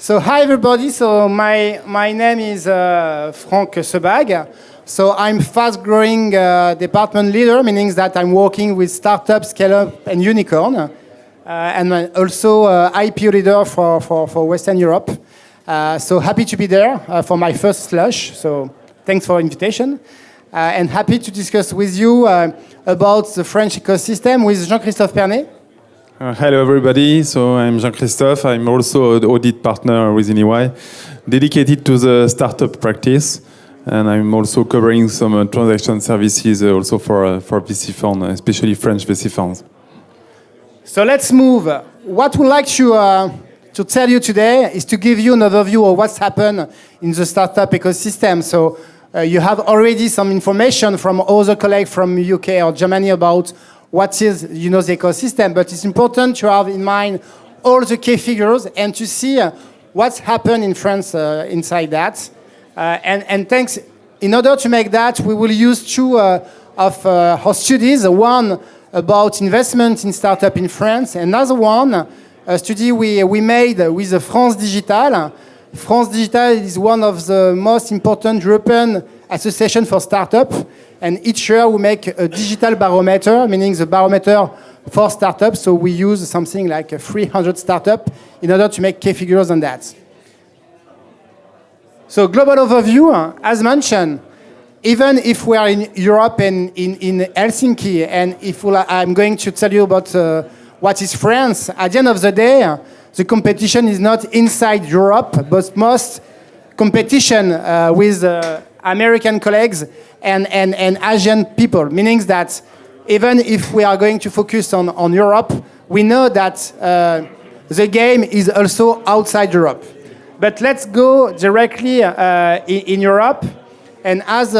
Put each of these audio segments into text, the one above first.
So hi everybody. So my name is Franck Sebag. So I'm fast-growing department leader, meaning that I'm working with startups, scale-up, and unicorn, and I'm also IPO leader for Western Europe. So happy to be there for my first SLUSH. So thanks for invitation, and happy to discuss with you about the French ecosystem with Jean-Christophe Pernet. Hello everybody, so I'm Jean-Christophe. I'm also an audit partner within EY, dedicated to the startup practice, and I'm also covering some transaction services also for VC funds, especially French VC funds. So let's move. What we'd like to tell you today is to give you an overview of what's happened in the startup ecosystem. So you have already some information from other colleagues from UK or Germany about what is, the ecosystem, but it's important to have in mind all the key figures and to see what's happened in France inside that. And thanks, in order to make that, we will use two of our studies, one about investment in startup in France, another one, a study we made with France Digital. France Digital is one of the most important European associations for startup. And each year we make a digital barometer, meaning the barometer for startups. So we use something like 300 startups in order to make key figures on that. So global overview, as mentioned, even if we are in Europe and in Helsinki, and if I'm going to tell you about what is France, at the end of the day, the competition is not inside Europe, but most competition with American colleagues and Asian people, meaning that even if we are going to focus on Europe, we know that the game is also outside Europe. But let's go directly in Europe, and as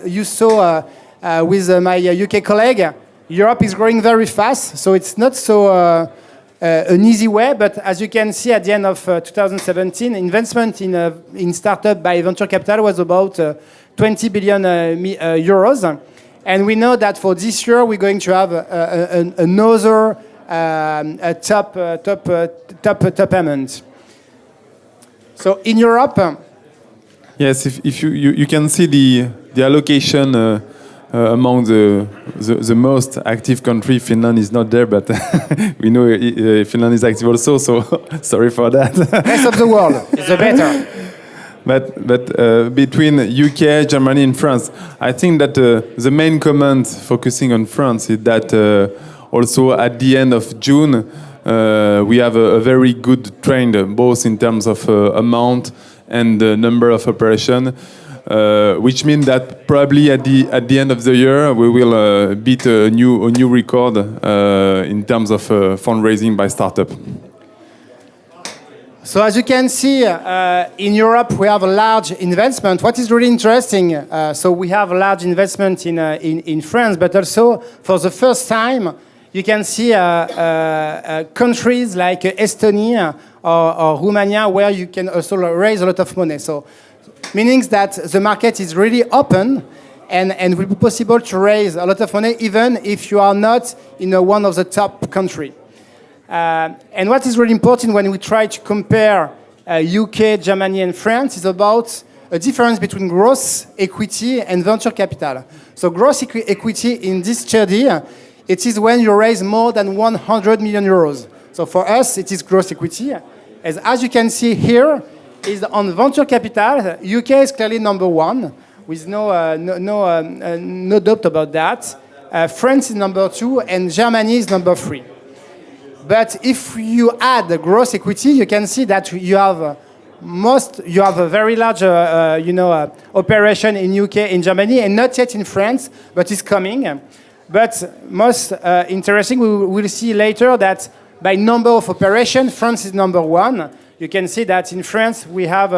you saw with my UK colleague, Europe is growing very fast, so it's not so an easy way, but as you can see at the end of 2017, investment in startup by venture capital was about 20 billion euros. And we know that for this year, we're going to have another top amount. So in Europe... Yes, if you can see the allocation among the most active country. Finland is not there, but we know Finland is active also, so sorry for that. Rest of the world is the better. But between UK, Germany and France, I think that the main comment focusing on France is that also at the end of June, we have a very good trend, both in terms of amount and the number of operations. Which means that probably at the end of the year we will beat a new record in terms of fundraising by startup. So as you can see, in Europe we have a large investment. What is really interesting, so we have a large investment in France, but also for the first time you can see countries like Estonia or Romania where you can also raise a lot of money. So meaning that the market is really open and will be possible to raise a lot of money even if you are not in one of the top countries. And what is really important when we try to compare UK, Germany and France is about a difference between gross equity and venture capital. So gross equity in this study, it is when you raise more than 100 million euros. So for us, it is gross equity. As you can see here, is on venture capital, UK is clearly number one, with no doubt about that. France is number two, and Germany is number three. But if you add the gross equity, you can see that you have a very large, operation in UK, in Germany, and not yet in France, but it's coming. But most interesting, we will see later that by number of operations, France is number one. You can see that in France we have,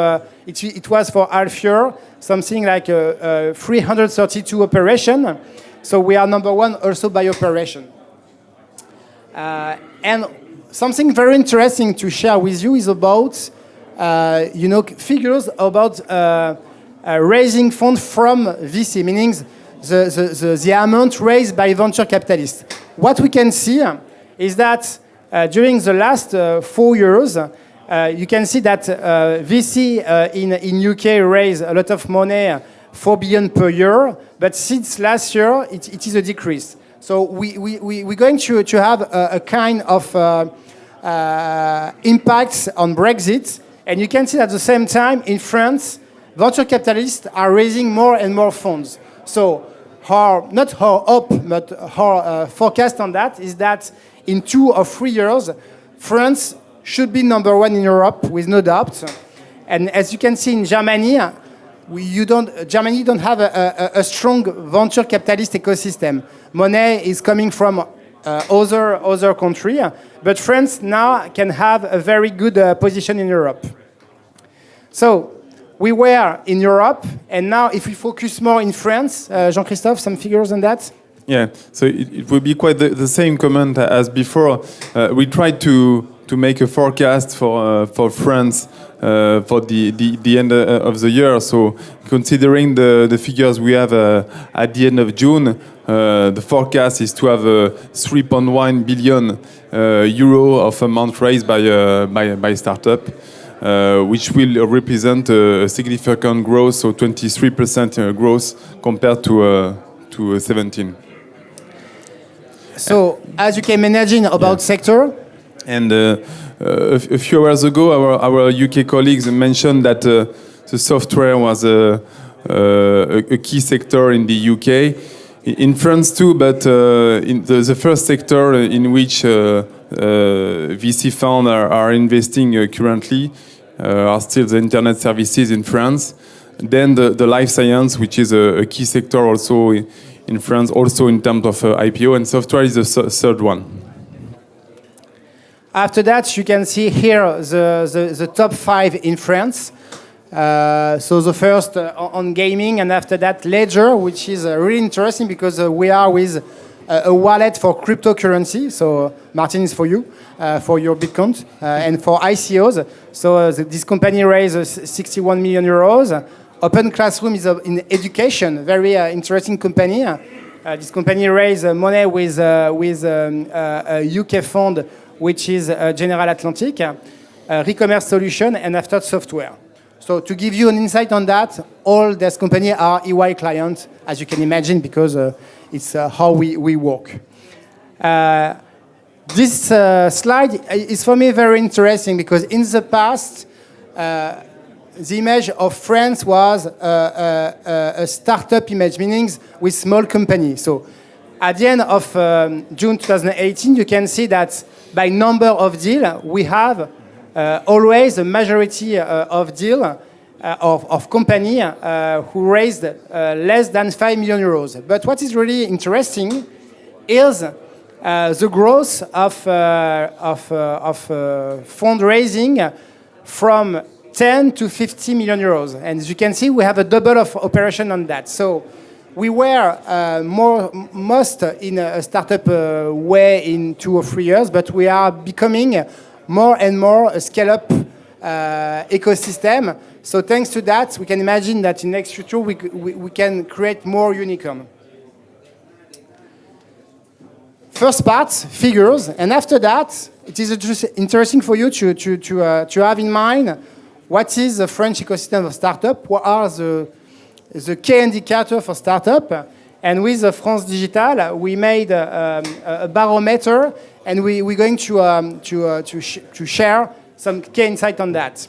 it was for half year, something like 332 operations. So we are number one also by operation. And something very interesting to share with you is about, figures about raising funds from VC, meaning the amount raised by venture capitalists. What we can see is that during the last 4 years, you can see that VC in UK raised a lot of money, 4 billion per year, but since last year, it is a decrease. So we're going to have a kind of impacts on Brexit, and you can see at the same time in France, venture capitalists are raising more and more funds. So not our hope, but our forecast on that is that in 2 or 3 years, France should be number 1 in Europe, with no doubt. And as you can see in Germany, Germany don't have a strong venture capitalist ecosystem. Money is coming from other countries, but France now can have a very good position in Europe. So we were in Europe, and now if we focus more in France, Jean-Christophe, some figures on that? Yeah, so it will be quite the same comment as before. We tried to make a forecast for France for the end of the year. So considering the figures we have at the end of June, the forecast is to have 3.1 billion euro of amount raised by startup, which will represent a significant growth, so 23% growth compared to 17. So, as you can imagine about sector. And a few hours ago, our UK colleagues mentioned that the software was a key sector in the UK, in France too, but in the first sector in which VC funds are investing currently are still the internet services in France. Then the life science, which is a key sector also in France, also in terms of IPO, and software is the third one. After that, you can see here the top 5 in France. So the first on gaming, and after that Ledger, which is really interesting because we are with a wallet for cryptocurrency. So Martin is for you, for your Bitcoin, and for ICOs. So this company raised 61 million euros. Open Classroom is in education, very interesting company. This company raised money with a UK fund, which is General Atlantic, Recommerce Solution, and After Software. So to give you an insight on that, all these companies are EY clients, as you can imagine, because it's how we work. This slide is for me very interesting because in the past, the image of France was a startup image, meaning with small companies. So at the end of June 2018, you can see that by number of deals, we have always a majority of deals of company who raised less than 5 million euros. But what is really interesting is the growth of fundraising from 10 to 50 million euros. And as you can see, we have a double of operation on that. So we were most in a startup way in 2 or 3 years, but we are becoming more and more a scale-up ecosystem. So thanks to that, we can imagine that in next future we can create more unicorn. First part, figures, and after that, it is interesting for you to have in mind what is the French ecosystem of startup, what are the key indicators for startup, and with France Digital, we made a barometer, and we're going to share some key insight on that.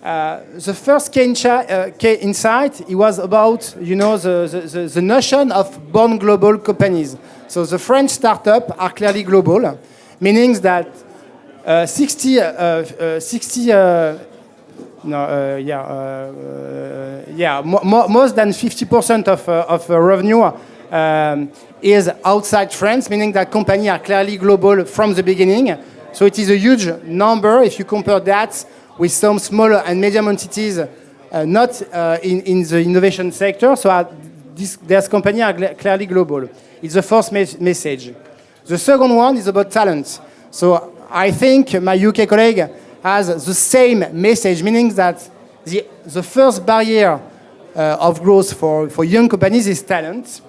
The first key insight, it was about the notion of born global companies. So the French startups are clearly global, meaning that more than 50% of revenue is outside France, meaning that companies are clearly global from the beginning. So it is a huge number if you compare that with some small and medium entities not in the innovation sector. So these companies are clearly global. It's the first message. The second one is about talent. So I think my UK colleague has the same message, meaning that the first barrier of growth for young companies is talent.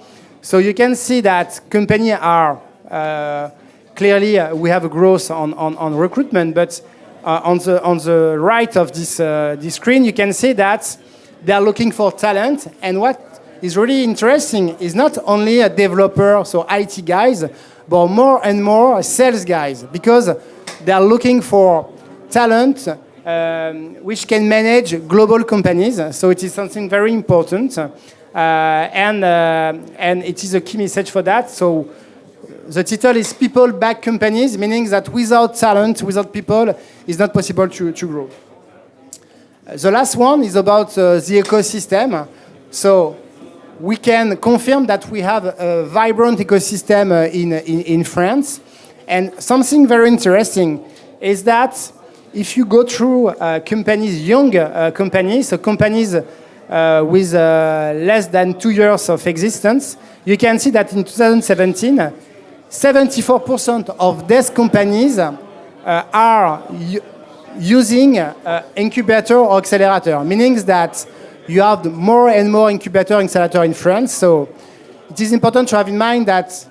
So you can see that companies are clearly we have a growth on recruitment, but on the right of this screen, you can see that they are looking for talent. And what is really interesting is not only a developer, so IT guys, but more and more sales guys, because they are looking for talent which can manage global companies. So it is something very important, and it is a key message for that. So the title is People-Backed Companies, meaning that without talent, without people, it's not possible to grow. The last one is about the ecosystem. So we can confirm that we have a vibrant ecosystem in France. And something very interesting is that if you go through companies, young companies, so companies with less than 2 years of existence, you can see that in 2017, 74% of these companies are using incubator or accelerator, meaning that you have more and more incubator and accelerator in France. So it is important to have in mind that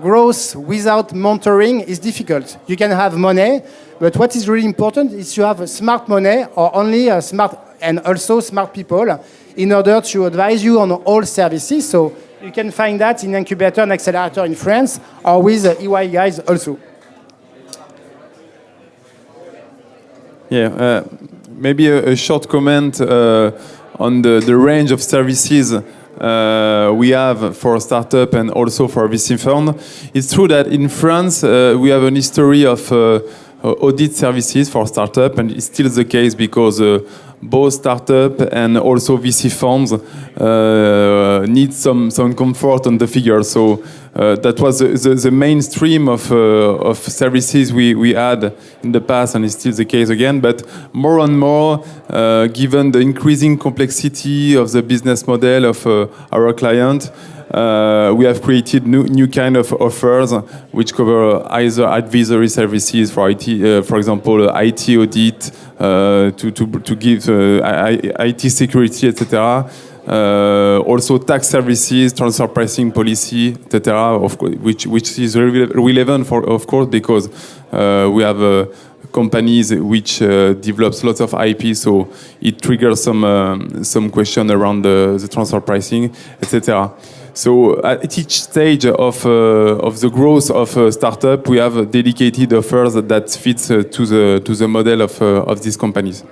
growth without mentoring is difficult. You can have money, but what is really important is to have smart money or only smart and also smart people in order to advise you on all services. So you can find that in incubator and accelerator in France or with EY guys also. Yeah, maybe a short comment on the range of services we have for startup and also for VC fund. It's true that in France we have an history of audit services for startup, and it's still the case because both startup and also VC funds need some comfort on the figures. So that was the mainstream of services we had in the past, and it's still the case again. But more and more, given the increasing complexity of the business model of our client, we have created new kind of offers which cover either advisory services for IT, for example, IT audit, to give IT security, etc. Also tax services, transfer pricing policy, etc. Which is relevant for, of course, because we have companies which develops lots of IP, so it triggers some question around the transfer pricing, etc. So at each stage of the growth of a startup, we have dedicated offers that fits to the model of these companies.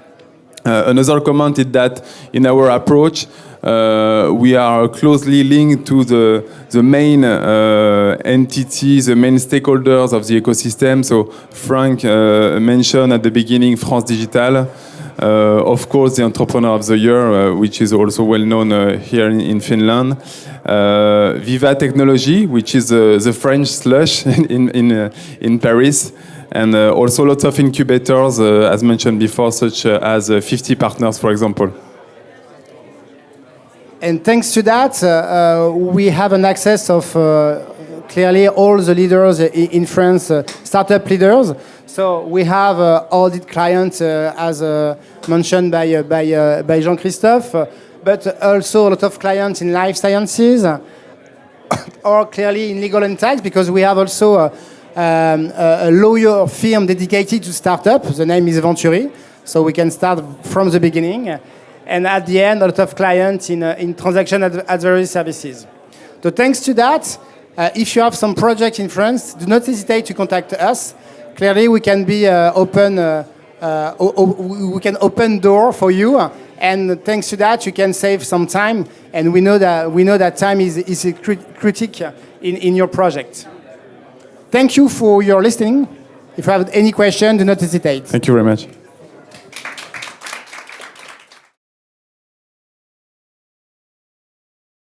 Another comment is that in our approach, we are closely linked to the main entities, the main stakeholders of the ecosystem. So Franck mentioned at the beginning France Digital. Of course, the Entrepreneur of the Year, which is also well known here in Finland. Viva Technology, which is the French SLUSH in Paris. And also lots of incubators, as mentioned before, such as 50 Partners, for example. And thanks to that, we have an access of clearly all the leaders in France, startup leaders. So we have audit clients, as mentioned by Jean-Christophe, but also a lot of clients in life sciences, or clearly in legal and tax, because we have also a lawyer firm dedicated to startup. The name is Venturi, so we can start from the beginning. And at the end, a lot of clients in transaction advisory services. So thanks to that, if you have some project in France, do not hesitate to contact us. Clearly, we can be we can open door for you, and thanks to that, you can save some time. And we know that time is critical in your project. Thank you for your listening. If you have any question, do not hesitate. Thank you very much.